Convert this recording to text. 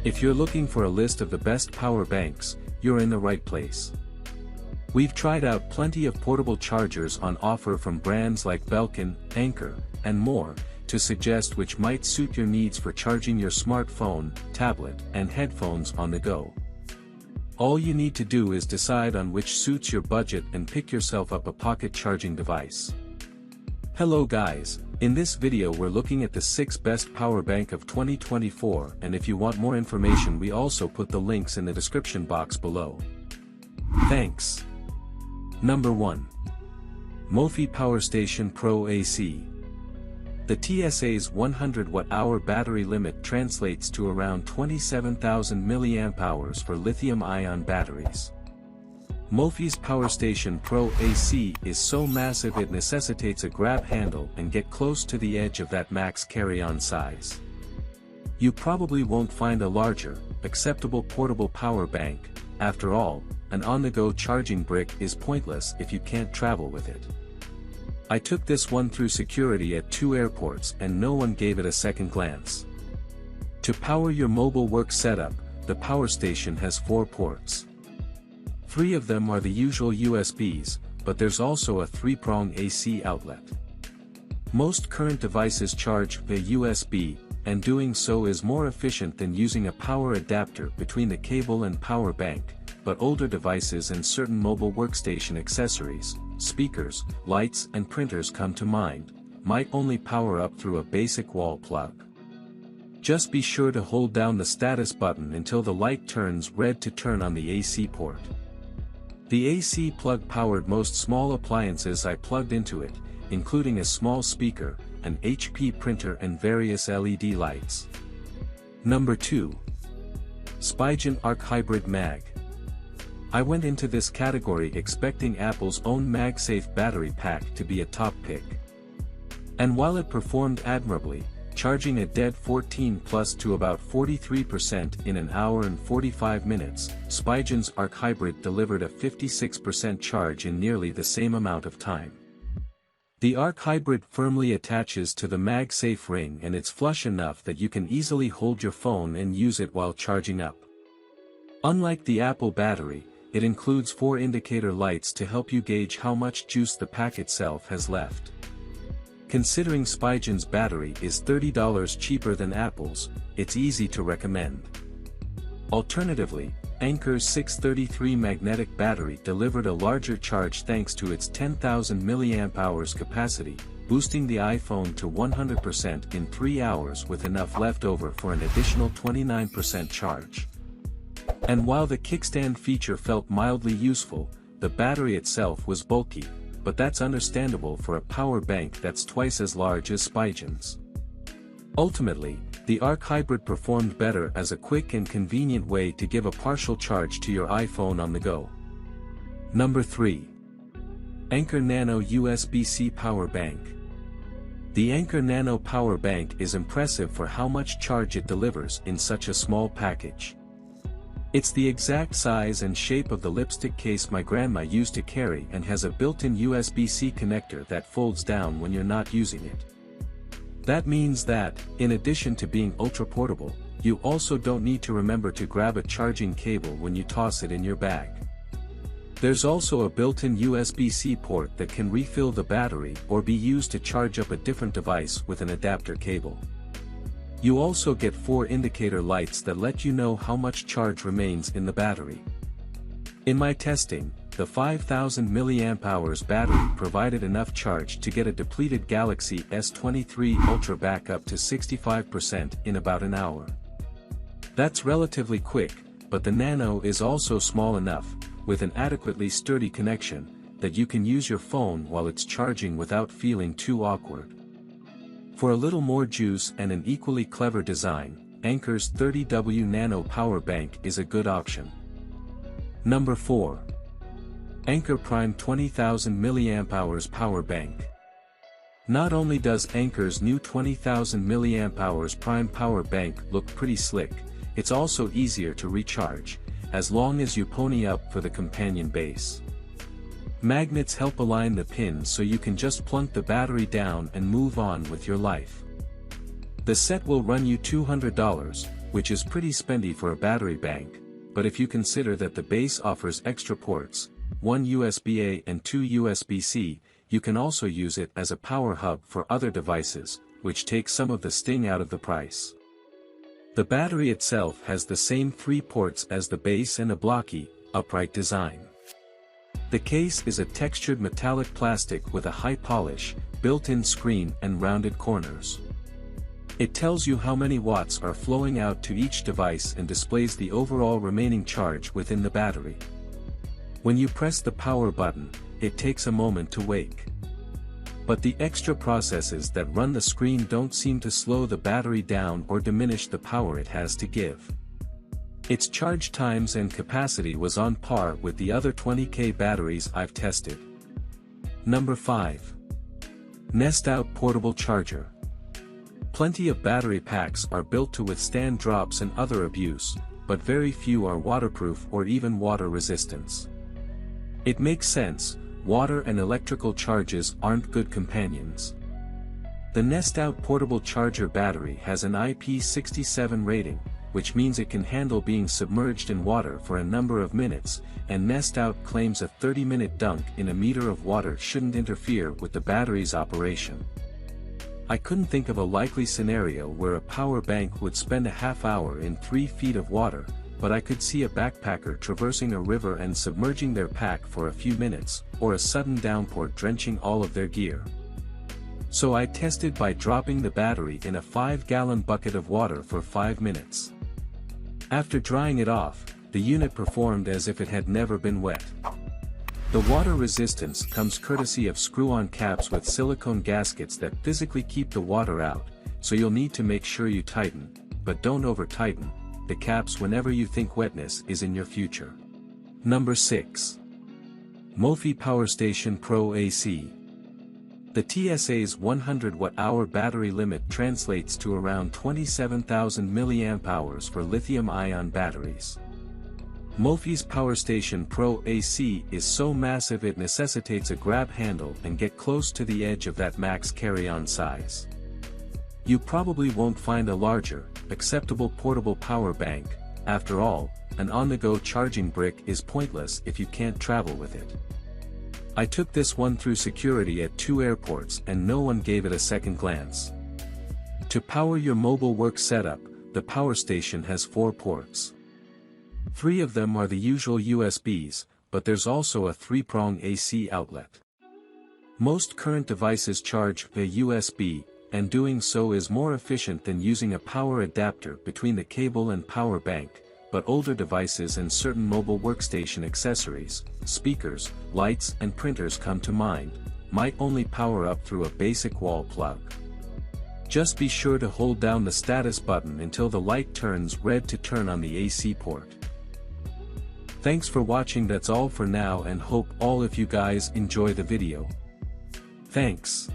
If you're looking for a list of the best power banks, you're in the right place. We've tried out plenty of portable chargers on offer from brands like Belkin, Anker, and more, to suggest which might suit your needs for charging your smartphone, tablet, and headphones on the go. All you need to do is decide on which suits your budget and pick yourself up a pocket charging device. Hello guys, in this video we're looking at the 6 best power bank of 2024, and if you want more information we also put the links in the description box below. Thanks. Number 1. Mophie Powerstation Pro AC. The TSA's 100 Wh battery limit translates to around 27,000 mAh for lithium-ion batteries. Mophie's Powerstation Pro AC is so massive it necessitates a grab handle and get close to the edge of that max carry-on size. You probably won't find a larger, acceptable portable power bank. After all, an on-the-go charging brick is pointless if you can't travel with it. I took this one through security at 2 airports and no one gave it a second glance. To power your mobile work setup, the Powerstation has 4 ports. 3 of them are the usual USBs, but there's also a 3-prong AC outlet. Most current devices charge via USB, and doing so is more efficient than using a power adapter between the cable and power bank, but older devices and certain mobile workstation accessories, speakers, lights and printers come to mind, might only power up through a basic wall plug. Just be sure to hold down the status button until the light turns red to turn on the AC port. The AC plug powered most small appliances I plugged into it, including a small speaker, an HP printer and various LED lights. Number 2. Spigen Arc Hybrid Mag. I went into this category expecting Apple's own MagSafe battery pack to be a top pick. And while it performed admirably, charging a dead 14 plus to about 43% in an hour and 45 minutes, Spigen's Arc Hybrid delivered a 56% charge in nearly the same amount of time. The Arc Hybrid firmly attaches to the MagSafe ring and it's flush enough that you can easily hold your phone and use it while charging up. Unlike the Apple battery, it includes 4 indicator lights to help you gauge how much juice the pack itself has left. Considering Spigen's battery is $30 cheaper than Apple's, it's easy to recommend. Alternatively, Anker's 633 magnetic battery delivered a larger charge thanks to its 10,000 mAh capacity, boosting the iPhone to 100% in 3 hours with enough left over for an additional 29% charge. And while the kickstand feature felt mildly useful, the battery itself was bulky, but that's understandable for a power bank that's twice as large as Spigen's. Ultimately, the Arc Hybrid performed better as a quick and convenient way to give a partial charge to your iPhone on the go. Number 3. Anker Nano USB-C Power Bank. The Anker Nano Power Bank is impressive for how much charge it delivers in such a small package. It's the exact size and shape of the lipstick case my grandma used to carry and has a built-in USB-C connector that folds down when you're not using it. That means that, in addition to being ultra-portable, you also don't need to remember to grab a charging cable when you toss it in your bag. There's also a built-in USB-C port that can refill the battery or be used to charge up a different device with an adapter cable. You also get 4 indicator lights that let you know how much charge remains in the battery. In my testing, the 5,000 mAh battery provided enough charge to get a depleted Galaxy S23 Ultra back up to 65% in about an hour. That's relatively quick, but the Nano is also small enough, with an adequately sturdy connection, that you can use your phone while it's charging without feeling too awkward. For a little more juice and an equally clever design, Anker's 30W Nano Power Bank is a good option. Number 4. Anker Prime 20,000 mAh Power Bank. Not only does Anker's new 20,000 mAh Prime Power Bank look pretty slick, it's also easier to recharge, as long as you pony up for the companion base. Magnets help align the pins so you can just plunk the battery down and move on with your life. The set will run you $200, which is pretty spendy for a battery bank, but if you consider that the base offers extra ports, 1 USB-A and 2 USB-C, you can also use it as a power hub for other devices, which takes some of the sting out of the price. The battery itself has the same 3 ports as the base and a blocky, upright design. The case is a textured metallic plastic with a high polish, built-in screen and rounded corners. It tells you how many watts are flowing out to each device and displays the overall remaining charge within the battery. When you press the power button, it takes a moment to wake. But the extra processes that run the screen don't seem to slow the battery down or diminish the power it has to give. Its charge times and capacity was on par with the other 20K batteries I've tested. Number 5. Nestout Portable Charger. Plenty of battery packs are built to withstand drops and other abuse, but very few are waterproof or even water resistance. It makes sense, water and electrical charges aren't good companions. The Nestout Portable Charger battery has an IP67 rating, which means it can handle being submerged in water for a number of minutes, and Nestout claims a 30-minute dunk in a meter of water shouldn't interfere with the battery's operation. I couldn't think of a likely scenario where a power bank would spend a half hour in 3 feet of water, but I could see a backpacker traversing a river and submerging their pack for a few minutes, or a sudden downpour drenching all of their gear. So I tested by dropping the battery in a 5-gallon bucket of water for 5 minutes. After drying it off, the unit performed as if it had never been wet. The water resistance comes courtesy of screw-on caps with silicone gaskets that physically keep the water out, so you'll need to make sure you tighten, but don't over-tighten, the caps whenever you think wetness is in your future. Number 6. Mophie Powerstation Pro AC. The TSA's 100 Wh battery limit translates to around 27,000 mAh for lithium-ion batteries. Mophie's Powerstation Pro AC is so massive it necessitates a grab handle and get close to the edge of that max carry-on size. You probably won't find a larger, acceptable portable power bank. After all, an on-the-go charging brick is pointless if you can't travel with it. I took this one through security at 2 airports and no one gave it a second glance. To power your mobile work setup, the Powerstation has 4 ports. 3 of them are the usual USBs, but there's also a 3-prong AC outlet. Most current devices charge via USB, and doing so is more efficient than using a power adapter between the cable and power bank, but older devices and certain mobile workstation accessories, speakers, lights and printers come to mind, might only power up through a basic wall plug. Just be sure to hold down the status button until the light turns red to turn on the AC port. Thanks for watching. That's all for now, and hope all of you guys enjoy the video. Thanks.